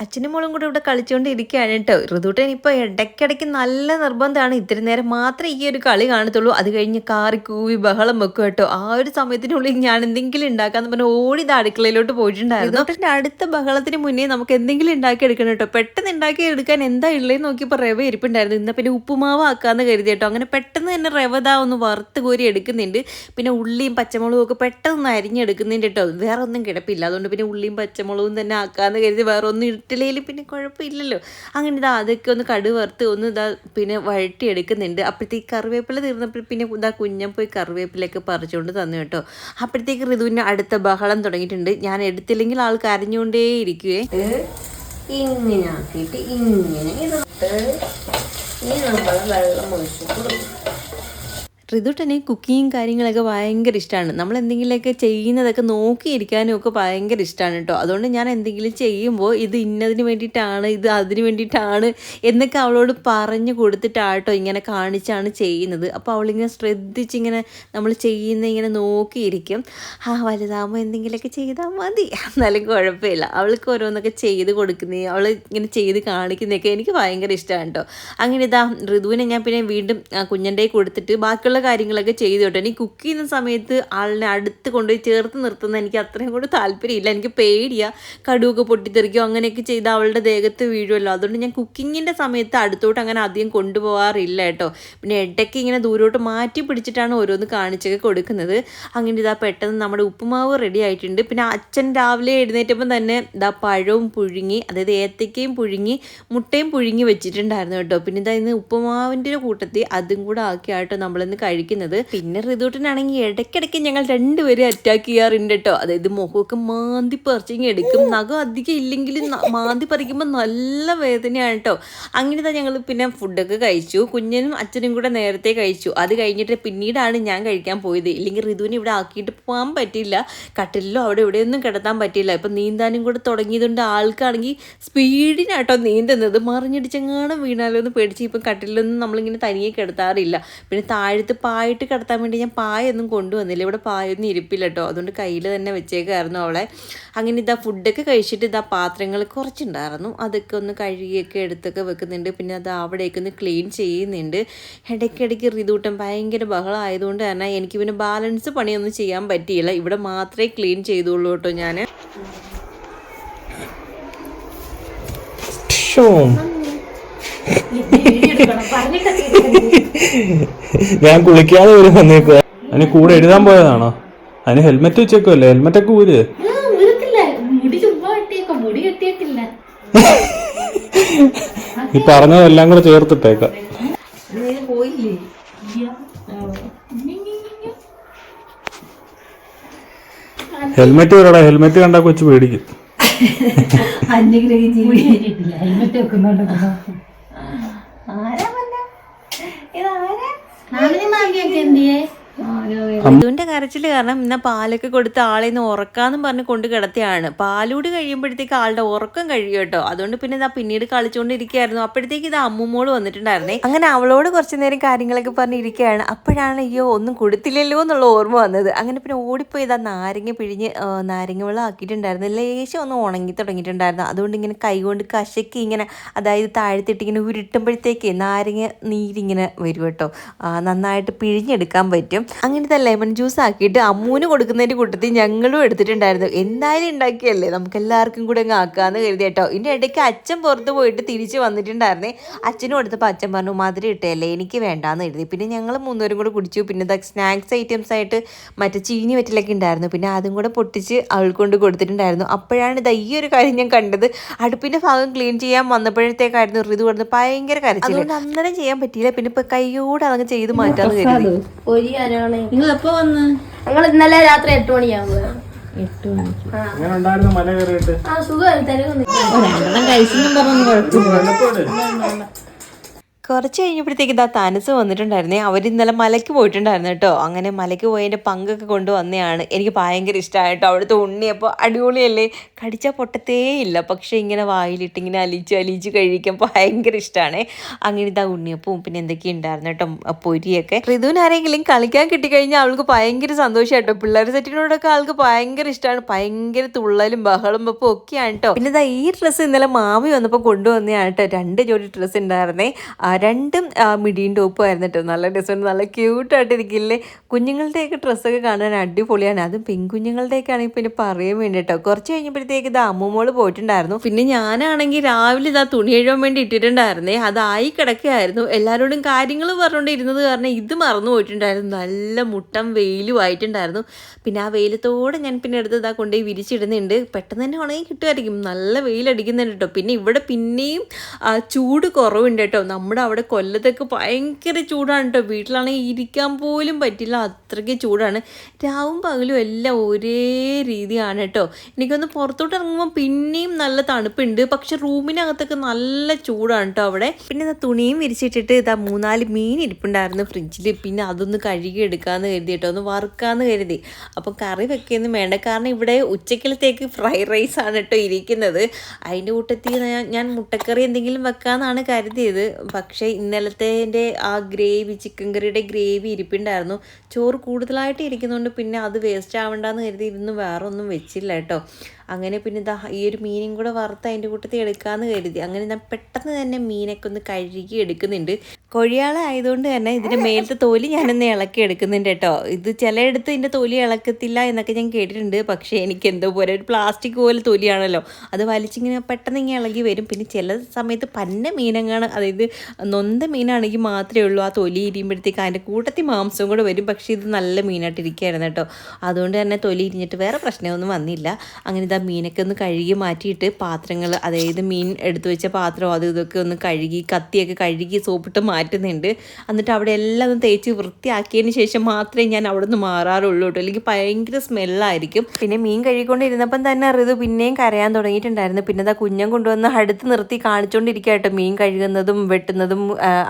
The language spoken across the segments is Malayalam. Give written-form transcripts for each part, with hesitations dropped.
അച്ഛനും മോളും കൂടെ ഇവിടെ കളിച്ചുകൊണ്ടിരിക്കുകയാണ് കേട്ടോ. ഋതുട്ടൻ ഇപ്പോൾ ഇടയ്ക്കിടയ്ക്ക് നല്ല നിർബന്ധമാണ്, ഇത്തിരി നേരം മാത്രമേ ഈ ഒരു കളി കാണത്തുള്ളൂ. അത് കഴിഞ്ഞ് കാറി കൂവി ബഹളം വെക്കും കേട്ടോ. ആ ഒരു സമയത്തിനുള്ളിൽ ഞാൻ എന്തെങ്കിലും ഉണ്ടാക്കാന്ന് പറഞ്ഞാൽ ഓടി അടുക്കളയിലോട്ട് പോയിട്ടുണ്ടായിരുന്നു. ഋതുട്ടൻ്റെ അടുത്ത ബഹളത്തിന് മുന്നേ നമുക്ക് എന്തെങ്കിലും ഉണ്ടാക്കി എടുക്കണം കേട്ടോ. പെട്ടെന്ന് ഉണ്ടാക്കി എടുക്കാൻ എന്താ ഉള്ളതെന്ന് നോക്കിയപ്പോൾ റവ ഇരിപ്പുണ്ടായിരുന്നു. ഇന്ന് പിന്നെ ഉപ്പുമാവ് ആക്കാന്ന് കരുതി കേട്ടോ. അങ്ങനെ പെട്ടെന്ന് തന്നെ റവ ഒന്ന് വറുത്ത് കോരി എടുക്കുന്നുണ്ട്. പിന്നെ ഉള്ളിയും പച്ചമുളകും ഒക്കെ പെട്ടെന്ന് അരിഞ്ഞെടുക്കുന്നുണ്ട് കേട്ടോ. വേറെ ഒന്നും കിടപ്പില്ല, അതുകൊണ്ട് പിന്നെ ഉള്ളിയും പച്ചമുളകും തന്നെ ആക്കാന്ന് കരുതി വേറെ ഒന്നും ഇട്ടില്ലെങ്കിൽ പിന്നെ കുഴപ്പമില്ലല്ലോ. അങ്ങനെ അതൊക്കെ ഒന്ന് കടുക് വറുത്ത് ഒന്ന് പിന്നെ വഴറ്റി എടുക്കുന്നുണ്ട്. അപ്പോഴത്തേക്ക് കറിവേപ്പില തീർന്നപ്പോൾ പിന്നെ കുഞ്ഞൻ പോയി കറിവേപ്പിലൊക്കെ പറിച്ചുകൊണ്ട് തന്നു കേട്ടോ. അപ്പോഴത്തേക്ക് ഋതുവിന് അടുത്ത ബഹളം തുടങ്ങിയിട്ടുണ്ട്. ഞാൻ എടുത്തില്ലെങ്കിൽ ആൾ കരഞ്ഞുകൊണ്ടേ ഇരിക്കുവേ. ഇങ്ങനെ ആക്കിയിട്ട് ഇങ്ങനെ ഇതിട്ട് ഇനി നമ്മൾ വെള്ളം ഒഴിച്ച് കൊടുക്കും. ഋതുട്ടന് കുക്കിങ്ങും കാര്യങ്ങളൊക്കെ ഭയങ്കര ഇഷ്ടമാണ്. നമ്മൾ എന്തെങ്കിലുമൊക്കെ ചെയ്യുന്നതൊക്കെ നോക്കിയിരിക്കാനും ഒക്കെ ഭയങ്കര ഇഷ്ടമാണ് കേട്ടോ. അതുകൊണ്ട് ഞാൻ എന്തെങ്കിലും ചെയ്യുമ്പോൾ ഇത് ഇന്നതിന് വേണ്ടിയിട്ടാണ്, ഇത് അതിന് വേണ്ടിയിട്ടാണ് എന്നൊക്കെ അവളോട് പറഞ്ഞു കൊടുത്തിട്ടാട്ടോ ഇങ്ങനെ കാണിച്ചാണ് ചെയ്യുന്നത്. അപ്പോൾ അവളിങ്ങനെ ശ്രദ്ധിച്ചിങ്ങനെ നമ്മൾ ചെയ്യുന്ന ഇങ്ങനെ നോക്കിയിരിക്കും. വലുതാകുമ്പോൾ എന്തെങ്കിലുമൊക്കെ ചെയ്താൽ മതി, എന്നാലും കുഴപ്പമില്ല. അവൾക്ക് ഓരോന്നൊക്കെ ചെയ്ത് കൊടുക്കുന്നത്, അവൾ ഇങ്ങനെ ചെയ്ത് കാണിക്കുന്നതൊക്കെ എനിക്ക് ഭയങ്കര ഇഷ്ടമാണ് കേട്ടോ. അങ്ങനെ ഋതുവിനെ ഞാൻ പിന്നെ വീണ്ടും കുഞ്ഞൻ്റെ കൊടുത്തിട്ട് ബാക്കിയുള്ള കാര്യങ്ങളൊക്കെ ചെയ്തു കേട്ടോ. എനിക്ക് കുക്ക് ചെയ്യുന്ന സമയത്ത് ആളിനെ അടുത്ത് കൊണ്ടുപോയി ചേർത്ത് നിർത്തുന്നത് എനിക്ക് അത്രയും കൂടെ താല്പര്യമില്ല. എനിക്ക് പേടിയാണ്, കടുവൊക്കെ പൊട്ടിത്തെറിക്കും അങ്ങനെയൊക്കെ ചെയ്ത് അവളുടെ ദേഹത്ത് വീഴുമല്ലോ. അതുകൊണ്ട് ഞാൻ കുക്കിങ്ങിൻ്റെ സമയത്ത് അടുത്തോട്ട് അങ്ങനെ അധികം കൊണ്ടുപോകാറില്ല കേട്ടോ. പിന്നെ ഇടയ്ക്ക് ഇങ്ങനെ ദൂരോട്ട് മാറ്റി പിടിച്ചിട്ടാണ് ഓരോന്ന് കാണിച്ചൊക്കെ കൊടുക്കുന്നത്. അങ്ങനെ പെട്ടെന്ന് നമ്മുടെ ഉപ്പുമാവ് റെഡി ആയിട്ടുണ്ട്. പിന്നെ അച്ഛൻ രാവിലെ എഴുന്നേറ്റപ്പം തന്നെ പഴവും പുഴുങ്ങി, അതായത് ഏത്തക്കയും പുഴുങ്ങി മുട്ടയും പുഴുങ്ങി വെച്ചിട്ടുണ്ടായിരുന്നു കേട്ടോ. പിന്നെ ഇന്ന് ഉപ്പുമാവിൻ്റെ കൂട്ടത്തിൽ അതും കൂടെ ആക്കിയാട്ടോ നമ്മളിന്ന് കഴിക്കുന്നത്. പിന്നെ ഋതുട്ടനാണെങ്കിൽ ഇടയ്ക്കിടയ്ക്ക് ഞങ്ങൾ രണ്ടുപേരും അറ്റാക്ക് ചെയ്യാറുണ്ട് കേട്ടോ. അതായത് മുഖമൊക്കെ മാന്തി പറിച്ചിങ്ങി എടുക്കും. നഖം അധികം ഇല്ലെങ്കിലും മാന്തി പറിക്കുമ്പോൾ നല്ല വേദനയാണ് കേട്ടോ. അങ്ങനെ ഞങ്ങൾ പിന്നെ ഫുഡൊക്കെ കഴിച്ചു. കുഞ്ഞനും അച്ഛനും കൂടെ നേരത്തെ കഴിച്ചു. അത് കഴിഞ്ഞിട്ട് പിന്നീടാണ് ഞാൻ കഴിക്കാൻ പോയത്. ഇല്ലെങ്കിൽ ഋതുവിനെ ഇവിടെ ആക്കിയിട്ട് പോകാൻ പറ്റില്ല, കട്ടിലോ അവിടെ ഇവിടെയൊന്നും കിടത്താൻ പറ്റില്ല. ഇപ്പം നീന്താനും കൂടെ തുടങ്ങിയതുകൊണ്ട് ആൾക്കാണെങ്കിൽ സ്പീഡിനാട്ടോ നീന്തുന്നത്. മറിഞ്ഞിടിച്ചെങ്ങാനും വീണാലോ എന്ന് പേടിച്ച് ഇപ്പം കട്ടിലൊന്നും നമ്മളിങ്ങനെ തനിയെ കിടത്താറില്ല. പിന്നെ താഴത്ത് പായിട്ട് കിടത്താൻ വേണ്ടി ഞാൻ പായൊന്നും കൊണ്ടുവന്നില്ല, ഇവിടെ പായൊന്നും ഇരിപ്പില്ല കേട്ടോ. അതുകൊണ്ട് കയ്യിൽ തന്നെ വെച്ചേക്കായിരുന്നു അവളെ. അങ്ങനെ ഫുഡൊക്കെ കഴിച്ചിട്ട് പാത്രങ്ങൾ കുറച്ചുണ്ടായിരുന്നു, അതൊക്കെ ഒന്ന് കഴുകിയൊക്കെ എടുത്തൊക്കെ വെക്കുന്നുണ്ട്. പിന്നെ അവിടേക്ക് ഒന്ന് ക്ലീൻ ചെയ്യുന്നുണ്ട്. ഇടയ്ക്കിടയ്ക്ക് ഋതുട്ടൻ ഭയങ്കര ബഹളം ആയതുകൊണ്ട് തന്നെ എനിക്ക് പിന്നെ ബാലൻസ് പണിയൊന്നും ചെയ്യാൻ പറ്റിയില്ല. ഇവിടെ മാത്രമേ ക്ലീൻ ചെയ്തുള്ളൂ കേട്ടോ ഞാൻ. ഞാൻ കുളിക്കാതെ ഒരു വന്നേക്കുക. അതിന് കൂടെ എഴുതാൻ പോയതാണോ? അതിന് ഹെൽമെറ്റ് വെച്ചേക്കുമല്ലേ? ഹെൽമെറ്റ് ഒക്കെ ഊര്. ഈ പറഞ്ഞതെല്ലാം കൂടെ ചേർത്തിട്ടേക്കാം. ഹെൽമെറ്റ് വരടാ, ഹെൽമെറ്റ് കണ്ടാ കൊച്ചു പേടിക്കും. ഋതുവിന്റെ കരച്ചിൽ കാരണം ഇന്ന് പാലൊക്കെ കൊടുത്ത് ആളെ ഇന്ന് ഉറക്കാന്നും പറഞ്ഞ് കൊണ്ട് കിടത്തിയാണ്. പാലൂടി കഴിയുമ്പോഴത്തേക്ക് ആളുടെ ഉറക്കം കഴിയും കേട്ടോ. അതുകൊണ്ട് പിന്നെ പിന്നീട് കളിച്ചുകൊണ്ടിരിക്കുകയായിരുന്നു. അപ്പോഴത്തേക്ക് അമ്മുമോള് വന്നിട്ടുണ്ടായിരുന്നേ. അങ്ങനെ അവളോട് കുറച്ചു നേരം കാര്യങ്ങളൊക്കെ പറഞ്ഞിരിക്കുകയാണ്. അപ്പോഴാണ് അയ്യോ ഒന്നും കൊടുത്തില്ലല്ലോ എന്നുള്ള ഓർമ്മ വന്നത്. അങ്ങനെ പിന്നെ ഓടിപ്പോയി നാരങ്ങ പിഴിഞ്ഞ് നാരങ്ങ വെള്ളം ആക്കിയിട്ടുണ്ടായിരുന്നു. ലേശം ഒന്ന് ഉണങ്ങി തുടങ്ങിയിട്ടുണ്ടായിരുന്നു. അതുകൊണ്ട് ഇങ്ങനെ കൈകൊണ്ട് കശക്കി ഇങ്ങനെ, അതായത് താഴ്ത്തിട്ട് ഇങ്ങനെ ഉരുട്ടുമ്പോഴത്തേക്ക് നാരങ്ങ നീരിങ്ങനെ വരും കേട്ടോ. നന്നായിട്ട് പിഴിഞ്ഞെടുക്കാൻ പറ്റും. അങ്ങനത്തെ ലെമൺ ജ്യൂസ് ആക്കിയിട്ട് അമ്മൂന് കൊടുക്കുന്നതിൻ്റെ കൂട്ടത്തിൽ ഞങ്ങളും എടുത്തിട്ടുണ്ടായിരുന്നു. എന്തായാലും ഉണ്ടാക്കിയല്ലേ, നമുക്ക് എല്ലാവർക്കും കൂടെ അങ്ങ് ആക്കാമെന്ന് കരുതി കേട്ടോ. ഇതിൻ്റെ ഇടയ്ക്ക് അച്ഛൻ പുറത്ത് പോയിട്ട് തിരിച്ച് വന്നിട്ടുണ്ടായിരുന്നേ. അച്ഛനും കൊടുത്തപ്പോൾ അച്ഛൻ പറഞ്ഞു മധുരം ഇട്ടല്ലേ, എനിക്ക് വേണ്ടാന്ന് എഴുതി. പിന്നെ ഞങ്ങൾ മൂന്നുപേരും കൂടെ കുടിച്ചു. പിന്നെ സ്നാക്സ് ഐറ്റംസ് ആയിട്ട് മറ്റേ ചീനി വറ്റലൊക്കെ ഉണ്ടായിരുന്നു. പിന്നെ അതും കൂടെ പൊട്ടിച്ച് അവൾ കൊണ്ട് കൊടുത്തിട്ടുണ്ടായിരുന്നു. അപ്പോഴാണ് ഈ ഒരു കാര്യം ഞാൻ കണ്ടത്. അടുപ്പിൻ്റെ ഭാഗം ക്ലീൻ ചെയ്യാൻ വന്നപ്പോഴത്തേക്കായിരുന്നു ഋതു കൊടുത്ത് ഭയങ്കര കരച്ചിൽ. അതുകൊണ്ട് അന്നേരം ചെയ്യാൻ പറ്റിയില്ല. പിന്നെ ഇപ്പം കൈയോടെ അതങ്ങ് ചെയ്ത് മാറ്റാമെന്ന് കരുതി. നിങ്ങൾ എപ്പോ വന്ന്? ഞങ്ങൾ ഇന്നലെ രാത്രി 8 മണിയാവുക. 8 മണിക്ക് സുഖമായിരുന്നു. കഴിച്ചെന്നും പറഞ്ഞു കുഴപ്പമില്ല. കുറച്ച് കഴിഞ്ഞപ്പോഴത്തേക്ക് ഇതാ താനസ് വന്നിട്ടുണ്ടായിരുന്നേ. അവരിന്നലെ മലയ്ക്ക് പോയിട്ടുണ്ടായിരുന്നു കേട്ടോ. അങ്ങനെ മലയ്ക്ക് പോയതിൻ്റെ പങ്കൊക്കെ കൊണ്ടുവന്നതാണ്. എനിക്ക് ഭയങ്കര ഇഷ്ടമായി കേട്ടോ. അവിടുത്തെ ഉണ്ണിയപ്പോൾ അടിപൊളിയല്ലേ, കടിച്ചാൽ പൊട്ടത്തേ ഇല്ല. പക്ഷേ ഇങ്ങനെ വായിലിട്ട് ഇങ്ങനെ അലിച്ച് കഴിക്കാൻ ഭയങ്കര ഇഷ്ടമാണ്. അങ്ങനെ ഇതാ ഉണ്ണിയപ്പവും പിന്നെ എന്തൊക്കെയാണ് ഉണ്ടായിരുന്നു കേട്ടോ, പൊരിയൊക്കെ. ഋതുവിന് ആരെങ്കിലും കളിക്കാൻ കിട്ടിക്കഴിഞ്ഞാൽ അവൾക്ക് ഭയങ്കര സന്തോഷം കേട്ടോ. പിള്ളേർ സെറ്റിനോടൊക്കെ ആൾക്ക് ഭയങ്കര ഇഷ്ടമാണ്. ഭയങ്കര തുള്ളലും ബഹളം വെപ്പും ഒക്കെയാണ് കേട്ടോ. പിന്നെ ഇതാ ഈ ഡ്രസ്സ് ഇന്നലെ മാമി വന്നപ്പോൾ കൊണ്ടുവന്നതാണ് കേട്ടോ. 2 ജോഡി ഡ്രസ്സ് ഉണ്ടായിരുന്നേ. രണ്ടും മിഡിയും ടോപ്പും ആയിരുന്നു കേട്ടോ. നല്ല ഡ്രസ്സുണ്ട്, നല്ല ക്യൂട്ടായിട്ട് ഇരിക്കില്ലേ. കുഞ്ഞുങ്ങളുടെയൊക്കെ ഡ്രസ്സൊക്കെ കാണാൻ അടിപൊളിയാണ്. അതും പെൺകുഞ്ഞുങ്ങളുടെയൊക്കെ ആണെങ്കിൽ പിന്നെ പറയാൻ വേണ്ടി കേട്ടോ. കുറച്ച് കഴിഞ്ഞപ്പോഴത്തേക്ക് ഇത് അമ്മൂമ്മോള് പോയിട്ടുണ്ടായിരുന്നു. പിന്നെ ഞാനാണെങ്കിൽ രാവിലെ ഇതാ തുണി കഴുകാൻ വേണ്ടി ഇട്ടിട്ടുണ്ടായിരുന്നേ. അതായി കിടക്കുകയായിരുന്നു. എല്ലാവരോടും കാര്യങ്ങൾ പറഞ്ഞുകൊണ്ടിരുന്നത് കാരണം ഇത് മറന്നു പോയിട്ടുണ്ടായിരുന്നു. നല്ല മുട്ടം വെയിലും ആയിട്ടുണ്ടായിരുന്നു. പിന്നെ ആ വെയിലത്തോടെ ഞാൻ പിന്നെ എടുത്ത് ഇതാ കൊണ്ടുപോയി വിരിച്ചിടുന്നുണ്ട്. പെട്ടെന്ന് തന്നെ ഉണങ്ങി കിട്ടുമായിരിക്കും. നല്ല വെയിലടിക്കുന്നുണ്ട് കേട്ടോ. പിന്നെ ഇവിടെ പിന്നെയും ചൂട് കുറവുണ്ട് കേട്ടോ. നമ്മുടെ അവിടെ കൊല്ലത്തൊക്കെ ഭയങ്കര ചൂടാണ് കേട്ടോ. വീട്ടിലാണെങ്കിൽ ഇരിക്കാൻ പോലും പറ്റില്ല, അത്രയ്ക്ക് ചൂടാണ്. രാവും പകലും എല്ലാം ഒരേ രീതിയാണ് കേട്ടോ. എനിക്കൊന്ന് പുറത്തോട്ട് ഇറങ്ങുമ്പോൾ പിന്നെയും നല്ല തണുപ്പുണ്ട്, പക്ഷെ റൂമിനകത്തൊക്കെ നല്ല ചൂടാണ് കേട്ടോ അവിടെ. പിന്നെ തുണിയും വിരിച്ചിട്ടിട്ട് ഇതാ 3-4 മീൻ ഇരിപ്പുണ്ടായിരുന്നു ഫ്രിഡ്ജിൽ. പിന്നെ അതൊന്ന് കഴുകി എടുക്കാമെന്ന് കരുതി കേട്ടോ, ഒന്ന് വറുക്കാമെന്ന് കരുതി. അപ്പം കറി വെക്കുകയൊന്നും വേണ്ട, കാരണം ഇവിടെ ഉച്ചക്കലത്തേക്ക് ഫ്രൈഡ് റൈസ് ആണ് കേട്ടോ ഇരിക്കുന്നത്. അതിൻ്റെ കൂട്ടത്തിൽ ഞാൻ മുട്ടക്കറി എന്തെങ്കിലും വെക്കാമെന്നാണ് കരുതിയത്. പക്ഷേ ഇന്നലത്തേൻ്റെ ആ ഗ്രേവി, ചിക്കൻ കറിയുടെ ഗ്രേവി ഇരിപ്പുണ്ടായിരുന്നു. ചോറ് കൂടുതലായിട്ട് ഇരിക്കുന്നതുകൊണ്ട് പിന്നെ അത് വേസ്റ്റ് ആവണ്ടെന്ന് കരുതി ഇരുന്ന് വേറെ ഒന്നും വെച്ചില്ല കേട്ടോ. അങ്ങനെ പിന്നെ ഇതാ ഈ ഒരു മീനും കൂടെ വറുത്ത് അതിൻ്റെ കൂട്ടത്തിൽ എടുക്കാമെന്ന് കരുതി. അങ്ങനെ ഞാൻ പെട്ടെന്ന് തന്നെ മീനൊക്കെ ഒന്ന് കഴുകി എടുക്കുന്നുണ്ട്. കൊഴിയാളായതുകൊണ്ട് തന്നെ ഇതിൻ്റെ മേലത്തെ തൊലി ഞാനൊന്ന് ഇളക്കി എടുക്കുന്നുണ്ട് കേട്ടോ. ഇത് ചിലയിടത്ത് ഇതിൻ്റെ തൊലി ഇളക്കത്തില്ല എന്നൊക്കെ ഞാൻ കേട്ടിട്ടുണ്ട്. പക്ഷേ എനിക്ക് എന്തോ പോലെ ഒരു പ്ലാസ്റ്റിക് പോലെ തൊലിയാണല്ലോ, അത് വലിച്ചിങ്ങനെ പെട്ടെന്ന് ഇങ്ങനെ ഇളകി വരും. പിന്നെ ചില സമയത്ത് പന്ന മീനങ്ങാണ്, അതായത് നൊന്ത മീനാണെങ്കിൽ മാത്രമേ ഉള്ളൂ ആ തൊലി ഇരിയുമ്പോഴത്തേക്ക് അതിൻ്റെ കൂട്ടത്തിൽ മാംസം കൂടെ വരും. പക്ഷേ ഇത് നല്ല മീനായിട്ട് ഇരിക്കുകയായിരുന്നു കേട്ടോ. അതുകൊണ്ട് തന്നെ തൊലി ഇരിഞ്ഞിട്ട് വേറെ പ്രശ്നമൊന്നും വന്നില്ല. അങ്ങനെ ഇതാ മീനൊക്കെ ഒന്ന് കഴുകി മാറ്റിയിട്ട് പാത്രങ്ങൾ, അതായത് മീൻ എടുത്തു വെച്ച പാത്രം അത് ഇതൊക്കെ ഒന്ന് കഴുകി, കത്തിയൊക്കെ കഴുകി സോപ്പിട്ട് മാറ്റുന്നുണ്ട്. എന്നിട്ട് അവിടെ എല്ലാം ഒന്ന് തേച്ച് വൃത്തിയാക്കിയതിന് ശേഷം മാത്രമേ ഞാൻ അവിടെ നിന്ന് മാറാറുള്ളൂ കേട്ടോ, അല്ലെങ്കിൽ ഭയങ്കര സ്മെല്ലായിരിക്കും. പിന്നെ മീൻ കഴുകിക്കൊണ്ടിരുന്നപ്പം തന്നെ ഋതു പിന്നെയും കരയാൻ തുടങ്ങിയിട്ടുണ്ടായിരുന്നു. പിന്നെ ഇതാ കുഞ്ഞൻ കൊണ്ടുവന്ന് അടുത്ത് നിർത്തി കാണിച്ചുകൊണ്ടിരിക്കുക കേട്ടോ, മീൻ കഴുകുന്നതും വെട്ടുന്നതും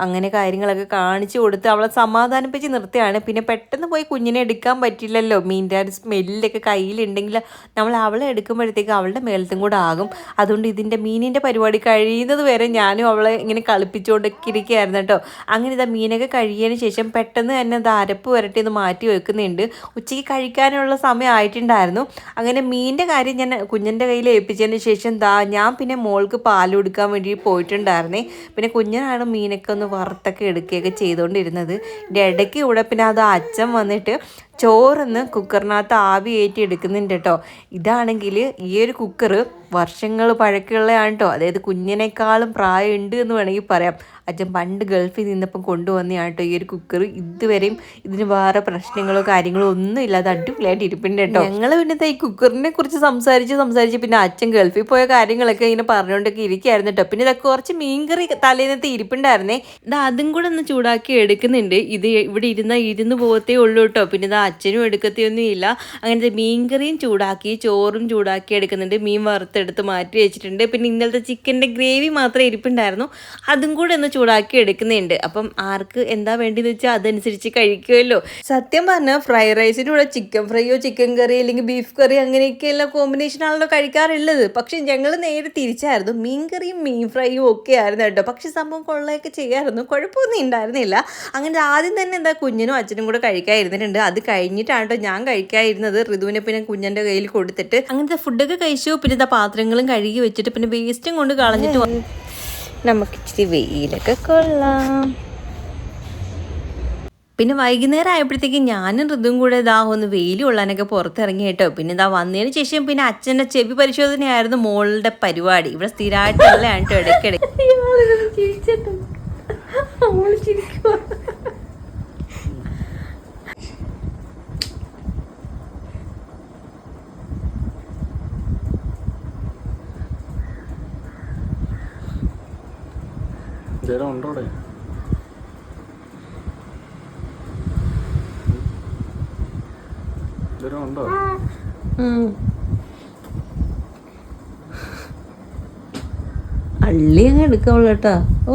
അങ്ങനെ കാര്യങ്ങളൊക്കെ കാണിച്ചു കൊടുത്ത് അവളെ സമാധാനിപ്പിച്ച് നിർത്തിയാണ്. പിന്നെ പെട്ടെന്ന് പോയി കുഞ്ഞിനെ എടുക്കാൻ പറ്റില്ലല്ലോ, മീൻ്റെ ഒരു സ്മെല്ലൊക്കെ കയ്യിലുണ്ടെങ്കിൽ നമ്മൾ അവളെ എടുക്കുമ്പോഴത്തേക്ക് അവളുടെ മേലത്തും കൂടെ ആകും. അതുകൊണ്ട് ഇതിൻ്റെ മീനിൻ്റെ പരിപാടി കഴിയുന്നത് വരെ ഞാനും അവളെ ഇങ്ങനെ കളിപ്പിച്ചുകൊണ്ടൊക്കെ ഇരിക്കുകയായിരുന്നു കേട്ടോ. അങ്ങനെ ഇതാ മീനൊക്കെ കഴുകിയതിന് ശേഷം പെട്ടെന്ന് തന്നെ അത് അരപ്പ് വരട്ടി ഒന്ന് മാറ്റി വെക്കുന്നുണ്ട്. ഉച്ചയ്ക്ക് കഴിക്കാനുള്ള സമയം ആയിട്ടുണ്ടായിരുന്നു. അങ്ങനെ മീനിൻ്റെ കാര്യം ഞാൻ കുഞ്ഞിൻ്റെ കയ്യിൽ ഏൽപ്പിച്ചതിന് ശേഷം ഞാൻ പിന്നെ മോൾക്ക് പാൽ കൊടുക്കാൻ വേണ്ടി പോയിട്ടുണ്ടായിരുന്നേ. പിന്നെ കുഞ്ഞനാണ് മീനൊക്കെ ഒന്ന് വറുത്തൊക്കെ എടുക്കുകയൊക്കെ ചെയ്തുകൊണ്ടിരുന്നത്. ഇതിൻ്റെ ഇടയ്ക്ക് ഇവിടെ പിന്നെ അത് അച്ഛൻ വന്നിട്ട് ചോറൊന്ന് കുക്കറിനകത്ത് ആവി കയറ്റി എടുക്കുന്നുണ്ട് കേട്ടോ. ഇതാണെങ്കിൽ ഈ ഒരു കുക്കർ വർഷങ്ങൾ പഴക്കമുള്ളതാണ് കേട്ടോ. അതായത് കുഞ്ഞിനേക്കാളും പ്രായമുണ്ട് എന്ന് വേണമെങ്കിൽ പറയാം. അച്ഛൻ പണ്ട് ഗൾഫിൽ നിന്നപ്പം കൊണ്ടുവന്നതാണ് കേട്ടോ ഈ ഒരു കുക്കർ. ഇതുവരെയും ഇതിന് വേറെ പ്രശ്നങ്ങളോ കാര്യങ്ങളോ ഒന്നും ഇല്ലാതെ അടിപൊളിയായിട്ട് ഇരിപ്പുണ്ട് കേട്ടോ. ഞങ്ങൾ പിന്നെ ഈ കുക്കറിനെ കുറിച്ച് സംസാരിച്ച് പിന്നെ അച്ഛൻ ഗൾഫിൽ പോയ കാര്യങ്ങളൊക്കെ ഇങ്ങനെ പറഞ്ഞുകൊണ്ടൊക്കെ ഇരിക്കുകയായിരുന്നു കേട്ടോ. പിന്നെ ഇതൊക്കെ കുറച്ച് മീൻകറി തലേന്നത്തെ ഇരിപ്പുണ്ടായിരുന്നേ. ഇത് അതും കൂടെ ഒന്ന് ചൂടാക്കി എടുക്കുന്നുണ്ട്. ഇത് ഇവിടെ ഇരുന്ന് പോകത്തേ ഉള്ളൂ കേട്ടോ. പിന്നെ ഇത് അച്ഛനും എടുക്കത്തൊന്നും ഇല്ല. അങ്ങനത്തെ മീൻകറിയും ചൂടാക്കി ചോറും ചൂടാക്കി എടുക്കുന്നുണ്ട്. മീൻ വറുത്തെടുത്ത് മാറ്റി വെച്ചിട്ടുണ്ട്. പിന്നെ ഇന്നലത്തെ ചിക്കൻ്റെ ഗ്രേവി മാത്രമേ ഇരിപ്പുണ്ടായിരുന്നു, അതും കൂടെ ഒന്ന് ചൂടാക്കി എടുക്കുന്നുണ്ട്. അപ്പം ആർക്ക് എന്താ വേണ്ടിയെന്ന് വെച്ചാൽ അതനുസരിച്ച് കഴിക്കുമല്ലോ. സത്യം പറഞ്ഞാൽ ഫ്രൈഡ് റൈസിൻ്റെ കൂടെ ചിക്കൻ ഫ്രൈയോ ചിക്കൻ കറി അല്ലെങ്കിൽ ബീഫ് കറി അങ്ങനെയൊക്കെയുള്ള കോമ്പിനേഷനാണല്ലോ കഴിക്കാറുള്ളത്. പക്ഷെ ഞങ്ങൾ നേരെ തിരിച്ചായിരുന്നു, മീൻ കറിയും മീൻ ഫ്രൈയും ഒക്കെ ആയിരുന്നു കേട്ടോ. പക്ഷെ സംഭവം കൊള്ളയൊക്കെ ചെയ്യായിരുന്നു, കുഴപ്പമൊന്നും ഉണ്ടായിരുന്നില്ല. അങ്ങനെ ആദ്യം തന്നെ എന്താ കുഞ്ഞിനും അച്ഛനും കൂടെ കഴിക്കാതിരുന്നിട്ടുണ്ട്. അത് കഴിഞ്ഞിട്ടാണ് കേട്ടോ ഞാൻ കഴിക്കാതിരുന്നത്. ഋതുവിനെ പിന്നെ കുഞ്ഞൻ്റെ കയ്യിൽ കൊടുത്തിട്ട് അങ്ങനത്തെ ഫുഡൊക്കെ കഴിച്ചു. പിന്നെ ഇതാ പാത്രങ്ങളും കഴുകി വെച്ചിട്ട് പിന്നെ വേസ്റ്റും കൊണ്ട് കളഞ്ഞിട്ട് നമുക്ക് ഇച്ചിരി വെയിലൊക്കെ കൊള്ളാം. പിന്നെ വൈകുന്നേരം ആയപ്പോഴത്തേക്ക് ഞാനും ഋതുവും കൂടെ ഒന്ന് വെയിൽ കൊള്ളാനൊക്കെ പുറത്തിറങ്ങി കേട്ടോ. പിന്നെ വന്നതിന് ശേഷം പിന്നെ അച്ഛൻ്റെ ചെവി പരിശോധനയായിരുന്നു മോളുടെ പരിപാടി. ഇവിടെ സ്ഥിരമായിട്ടുള്ളതാണ് കേട്ടോ. ഇടയ്ക്കിടയ്ക്ക് ഉണ്ടോടെ ഉണ്ടോ? അള്ളി അങ്ങ് എടുക്കാവുള്ളൂ കേട്ടോ. ഓ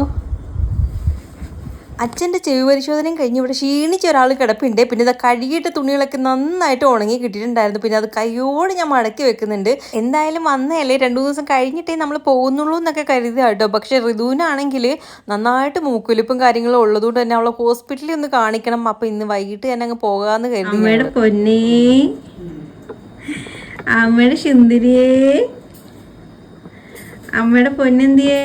അച്ഛൻ്റെ ചെവി പരിശോധനയും കഴിഞ്ഞ് ഇവിടെ ക്ഷീണിച്ച ഒരാൾ കിടപ്പുണ്ട്. പിന്നെ ഇത് കഴുകിയിട്ട് തുണികളൊക്കെ നന്നായിട്ട് ഉണങ്ങി കിട്ടിയിട്ടുണ്ടായിരുന്നു. പിന്നെ അത് കൈയോട് ഞാൻ മടക്കി വെക്കുന്നുണ്ട്. എന്തായാലും വന്നതല്ലേ, 2 ദിവസം കഴിഞ്ഞിട്ടേ നമ്മൾ പോകുന്നുള്ളൂ എന്നൊക്കെ കരുതുക കേട്ടോ. പക്ഷേ ഋതുവിനാണെങ്കിൽ നന്നായിട്ട് മൂക്കൊലിപ്പും കാര്യങ്ങളും ഉള്ളതുകൊണ്ട് തന്നെ അവളെ ഹോസ്പിറ്റലിൽ ഒന്ന് കാണിക്കണം. അപ്പം ഇന്ന് വൈകിട്ട് തന്നെ അങ്ങ് പോകാമെന്ന് കരുതി. അമ്മയുടെ പൊന്നേ, അമ്മയുടെ സുന്ദരിയേ, അമ്മയുടെ പൊന്നെന്തിയേ.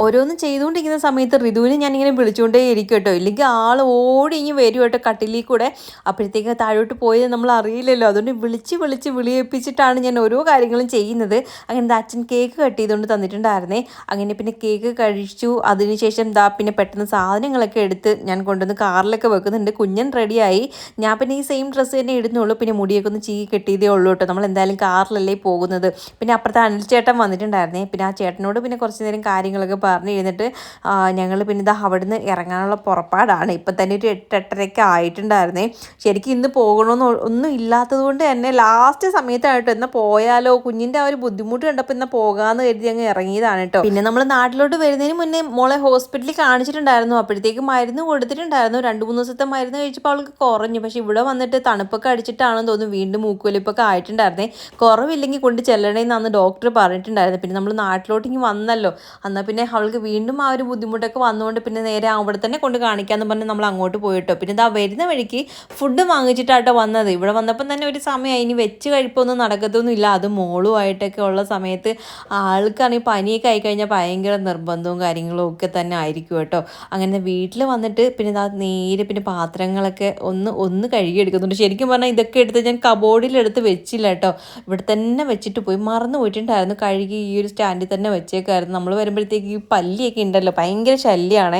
ഓരോന്നും ചെയ്തുകൊണ്ടിരിക്കുന്ന സമയത്ത് ഋതുവിനെ ഞാനിങ്ങനെ വിളിച്ചുകൊണ്ടേ ഇരിക്കും കേട്ടോ. ഇല്ലെങ്കിൽ ആൾ ഓടി ഇങ്ങ് വരും കേട്ടോ കട്ടിലിൽ കൂടെ. അപ്പോഴത്തേക്ക് താഴോട്ട് പോയത് നമ്മൾ അറിയില്ലല്ലോ. അതുകൊണ്ട് വിളിച്ച് വിളിയേപ്പിച്ചിട്ടാണ് ഞാൻ ഓരോ കാര്യങ്ങളും ചെയ്യുന്നത്. അങ്ങനെ അച്ഛൻ കേക്ക് കട്ട് ചെയ്തുകൊണ്ട് തന്നിട്ടുണ്ടായിരുന്നേ. അങ്ങനെ പിന്നെ കേക്ക് കഴിച്ചു. അതിനുശേഷം പിന്നെ പെട്ടെന്ന് സാധനങ്ങളൊക്കെ എടുത്ത് ഞാൻ കൊണ്ടുവന്ന് കാറിലൊക്കെ വെക്കുന്നുണ്ട്. കുഞ്ഞൻ റെഡിയായി. ഞാൻ പിന്നെ ഈ സെയിം ഡ്രസ്സ് തന്നെ ഇടുന്നുള്ളൂ. പിന്നെ മുടിയൊക്കെ ഒന്ന് ചീകി കെട്ടിയതേ ഉള്ളൂ കേട്ടോ. നമ്മൾ എന്തായാലും കാറിലല്ലേ പോകുന്നത്. പിന്നെ അപ്പുറത്തെ അനിൽ ചേട്ടൻ വന്നിട്ടുണ്ടായിരുന്നേ. പിന്നെ ആ ചേട്ടനോട് പിന്നെ കുറച്ച് നേരം കാര്യങ്ങളൊക്കെ പറഞ്ഞ് കഴിഞ്ഞിട്ട് ഞങ്ങൾ പിന്നെ ഇതാ അവിടുന്ന് ഇറങ്ങാനുള്ള പുറപ്പാടാണ്. ഇപ്പം തന്നെ ഒരു 8-8:30 ആയിട്ടുണ്ടായിരുന്നേ. ശരിക്കും ഇന്ന് പോകണമെന്ന് ഒന്നും ഇല്ലാത്തത് കൊണ്ട് തന്നെ ലാസ്റ്റ് സമയത്തായിട്ട് എന്നാൽ പോയാലോ, കുഞ്ഞിൻ്റെ ആ ഒരു ബുദ്ധിമുട്ട് കണ്ടപ്പോൾ എന്നാൽ പോകാമെന്ന് കരുതി അങ്ങ് ഇറങ്ങിയതാണ് കേട്ടോ. പിന്നെ നമ്മൾ നാട്ടിലോട്ട് വരുന്നതിന് മുന്നേ മോളെ ഹോസ്പിറ്റലിൽ കാണിച്ചിട്ടുണ്ടായിരുന്നു. അപ്പോഴത്തേക്ക് മരുന്ന് കൊടുത്തിട്ടുണ്ടായിരുന്നു. 2-3 ദിവസത്തെ മരുന്ന് കഴിച്ചപ്പോൾ അവൾക്ക് കുറഞ്ഞു. പക്ഷേ ഇവിടെ വന്നിട്ട് തണുപ്പൊക്കെ അടിച്ചിട്ടാണെന്ന് തോന്നുന്നു വീണ്ടും മൂക്കൊലിപ്പൊക്കെ ആയിട്ടുണ്ടായിരുന്നേ. കുറവില്ലെങ്കിൽ കൊണ്ട് ചെല്ലണേന്നാണ് ഡോക്ടർ പറഞ്ഞിട്ടുണ്ടായിരുന്നത്. പിന്നെ നമ്മൾ നാട്ടിലോട്ട് ഇങ്ങനെ വന്നല്ലോ, എന്നാൽ പിന്നെ അവൾക്ക് വീണ്ടും ആ ഒരു ബുദ്ധിമുട്ടൊക്കെ വന്നുകൊണ്ട് പിന്നെ നേരെ അവിടെ തന്നെ കൊണ്ട് കാണിക്കാമെന്ന് പറഞ്ഞ് നമ്മൾ അങ്ങോട്ട് പോയിട്ടോ. പിന്നെ ഇതാ വരുന്ന വഴിക്ക് ഫുഡ് വാങ്ങിച്ചിട്ടാട്ടോ വന്നത്. ഇവിടെ വന്നപ്പം തന്നെ ഒരു സമയമായി. ഇനി വെച്ച് കഴിപ്പൊന്നും നടക്കത്തൊന്നുമില്ല. അത് മോളുമായിട്ടൊക്കെ ഉള്ള സമയത്ത് ആൾക്കാണെങ്കിൽ പനിയൊക്കെ ആയിക്കഴിഞ്ഞാൽ ഭയങ്കര നിർബന്ധവും കാര്യങ്ങളും ഒക്കെ തന്നെ ആയിരിക്കും കേട്ടോ. അങ്ങനെ വീട്ടിൽ വന്നിട്ട് പിന്നെ ഇതാ നേരെ പിന്നെ പാത്രങ്ങളൊക്കെ ഒന്ന് കഴുകിയെടുക്കുന്നുണ്ട്. ശരിക്കും പറഞ്ഞാൽ ഇതൊക്കെ എടുത്ത് ഞാൻ കബോർഡിലെടുത്ത് വെച്ചില്ല കേട്ടോ. ഇവിടെ തന്നെ വെച്ചിട്ട് പോയി, മറന്നു പോയിട്ടുണ്ടായിരുന്നു. കഴുകി ഈ ഒരു സ്റ്റാൻഡിൽ തന്നെ വെച്ചേക്കായിരുന്നു. നമ്മൾ വരുമ്പോഴത്തേക്ക് ഈ പല്ലിയൊക്കെ ഉണ്ടല്ലോ, ഭയങ്കര ശല്യമാണേ.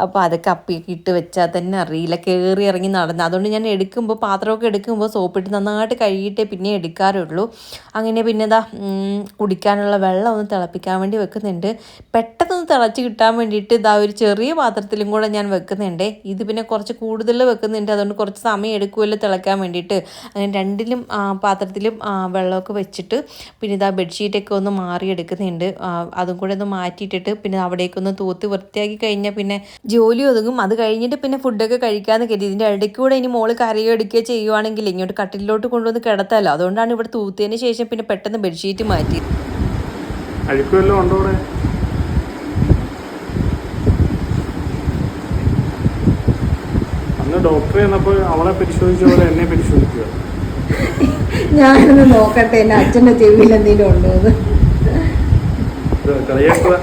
അപ്പോൾ അതൊക്കെ അപ്പിയൊക്കെ ഇട്ട് വെച്ചാൽ തന്നെ അറിയില്ല, കയറി ഇറങ്ങി നടന്ന്. അതുകൊണ്ട് ഞാൻ എടുക്കുമ്പോൾ പാത്രമൊക്കെ എടുക്കുമ്പോൾ സോപ്പിട്ട് നന്നായിട്ട് കഴുകിയിട്ടേ പിന്നെ എടുക്കാറുള്ളൂ. അങ്ങനെ പിന്നെ ഇതാ കുടിക്കാനുള്ള വെള്ളം ഒന്ന് തിളപ്പിക്കാൻ വേണ്ടി വെക്കുന്നുണ്ട്. പെട്ടെന്നൊന്ന് തിളച്ച് കിട്ടാൻ വേണ്ടിയിട്ട് ഇതാ ഒരു ചെറിയ പാത്രത്തിലും കൂടെ ഞാൻ വെക്കുന്നുണ്ട്. ഇത് പിന്നെ കുറച്ച് കൂടുതൽ വെക്കുന്നുണ്ട്. അതുകൊണ്ട് കുറച്ച് സമയം എടുക്കുമല്ലോ തിളക്കാൻ വേണ്ടിയിട്ട്. അങ്ങനെ രണ്ടിലും പാത്രത്തിലും വെള്ളമൊക്കെ വെച്ചിട്ട് പിന്നെ ഇതാ ബെഡ്ഷീറ്റൊക്കെ ഒന്ന് മാറിയെടുക്കുന്നുണ്ട്. അതും കൂടെ ഒന്ന് മാറ്റിയിട്ടിട്ട് പിന്നെ അവിടേക്കൊന്ന് തൂത്ത് വൃത്തിയാക്കി കഴിഞ്ഞാൽ പിന്നെ ജോലി ഒതുങ്ങും. അത് കഴിഞ്ഞിട്ട് പിന്നെ ഫുഡൊക്കെ കഴിക്കാമെന്ന് കരുതി. ഇതിൻ്റെ ഇടയ്ക്കൂടെ ഇനി മോള് കരയോ എടുക്കുകയോ ചെയ്യുവാണെങ്കിൽ ഇങ്ങോട്ട് കട്ടിലോട്ട് കൊണ്ടുവന്ന് കിടത്താമല്ലോ. അതുകൊണ്ടാണ് ഇവിടെ തൂത്തതിന് ശേഷം പിന്നെ പെട്ടെന്ന് ബെഡ്ഷീറ്റ് മാറ്റി. അഴുക്കുമല്ലോ ഉണ്ടോ ഇവിടെ? അന്ന് ഡോക്ടർ ചെന്നപ്പോൾ അവളെ പരിശോധിച്ച പോലെ എന്നെ പരിശോധിക്കുക. ഞാനൊന്ന് നോക്കട്ടെ എൻ്റെ അച്ഛൻ്റെ ചെവിയിൽ എന്തെങ്കിലും ഉണ്ടോ എന്ന്. കളിയാക്കുക.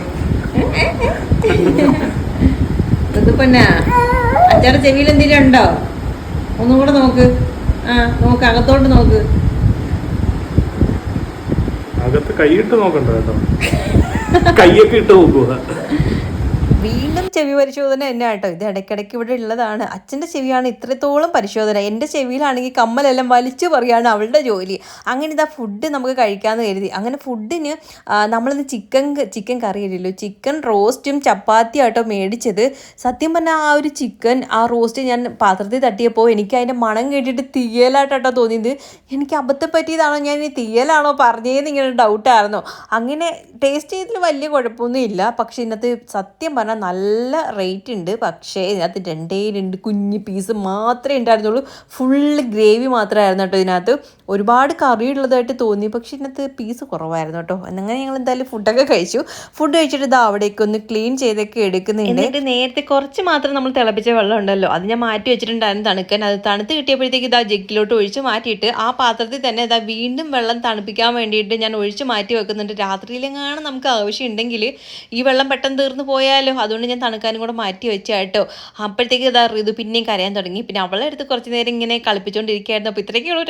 പിന്നെ അച്ഛൻ്റെ ചെവിയിൽ എന്തെങ്കിലും ഉണ്ടോ? ഒന്നും കൂടെ നോക്ക്. നോക്ക്, അകത്തോട്ട് നോക്ക്. അകത്ത് കൈയിട്ട് നോക്കണ്ട കേട്ടോ, കൈയൊക്കെ ഇട്ട് നോക്കുക. വീണ്ടും ചെവി പരിശോധന തന്നെ കേട്ടോ. ഇത് ഇടയ്ക്കിടയ്ക്ക് ഇവിടെ ഉള്ളതാണ്. അച്ഛൻ്റെ ചെവിയാണ് ഇത്രത്തോളം പരിശോധന. എൻ്റെ ചെവിയിലാണെങ്കിൽ കമ്മലെല്ലാം വലിച്ചു പറയാണ് അവളുടെ ജോലി. അങ്ങനെ ഇതാ ഫുഡ് നമുക്ക് കഴിക്കാമെന്ന് കരുതി. അങ്ങനെ ഫുഡിന് നമ്മളിന്ന് ചിക്കൻ കറി ഇല്ലല്ലോ, ചിക്കൻ റോസ്റ്റും ചപ്പാത്തിയും ആട്ടോ മേടിച്ചത്. സത്യം പറഞ്ഞാൽ ആ ഒരു ചിക്കൻ ആ റോസ്റ്റ് ഞാൻ പാത്രത്തിൽ തട്ടിയപ്പോൾ എനിക്ക് അതിൻ്റെ മണം കേട്ടിട്ട് തീയലായിട്ടോ തോന്നിയത്. എനിക്ക് അബദ്ധം പറ്റിയതാണോ, ഞാൻ ഇനി തീയലാണോ പറഞ്ഞതെന്ന് ഇങ്ങനെ ഡൗട്ടായിരുന്നു. അങ്ങനെ ടേസ്റ്റ് ചെയ്തതിൽ വലിയ കുഴപ്പമൊന്നും ഇല്ല. പക്ഷേ ഇന്നത്തെ സത്യം പറഞ്ഞാൽ നല്ല റേറ്റ് ഉണ്ട്. പക്ഷേ ഇതിനകത്ത് 2 കുഞ്ഞ് പീസ് മാത്രമേ ഉണ്ടായിരുന്നുള്ളൂ. ഫുള്ള് ഗ്രേവി മാത്രമായിരുന്നു കേട്ടോ ഇതിനകത്ത്. ഒരുപാട് കറി ഉള്ളതായിട്ട് തോന്നി, പക്ഷേ ഇതിനകത്ത് പീസ് കുറവായിരുന്നു കേട്ടോ. അങ്ങനെ ഞങ്ങൾ എന്തായാലും ഫുഡൊക്കെ കഴിച്ചു. ഫുഡ് കഴിച്ചിട്ട് ഇതാ അവിടേക്ക് ഒന്ന് ക്ലീൻ ചെയ്തൊക്കെ എടുക്കുന്നുണ്ട്. എന്നിട്ട് നേരത്തെ കുറച്ച് മാത്രം നമ്മൾ തിളപ്പിച്ച വെള്ളം ഉണ്ടല്ലോ, അത് ഞാൻ മാറ്റി വെച്ചിട്ടുണ്ടായിരുന്നു തണുക്കാൻ. അത് തണുത്ത് കിട്ടിയപ്പോഴത്തേക്ക് ഇതാ ജഗ്ഗിലോട്ട് ഒഴിച്ച് മാറ്റിയിട്ട് ആ പാത്രത്തിൽ തന്നെ ഇതാ വീണ്ടും വെള്ളം തണുപ്പിക്കാൻ വേണ്ടിയിട്ട് ഞാൻ ഒഴിച്ച് മാറ്റി വെക്കുന്നുണ്ട്. രാത്രിയിലെങ്ങാനും നമുക്ക് ആവശ്യമുണ്ടെങ്കിൽ ഈ വെള്ളം പെട്ടെന്ന് തീർന്നു പോയാലോ, അതുകൊണ്ട് ഞാൻ തണുക്കാനും കൂടെ മാറ്റി വെച്ചാട്ടോ. അപ്പോഴത്തേക്ക് ഇതാ ഇത് പിന്നെയും കരയാൻ തുടങ്ങി. പിന്നെ അവളെ അടുത്ത് കുറച്ച് നേരം ഇങ്ങനെ കളിപ്പിച്ചുകൊണ്ടിരിക്കുകയായിരുന്നു. അപ്പോൾ ഇത്രയൊക്കെയുള്ളൂ.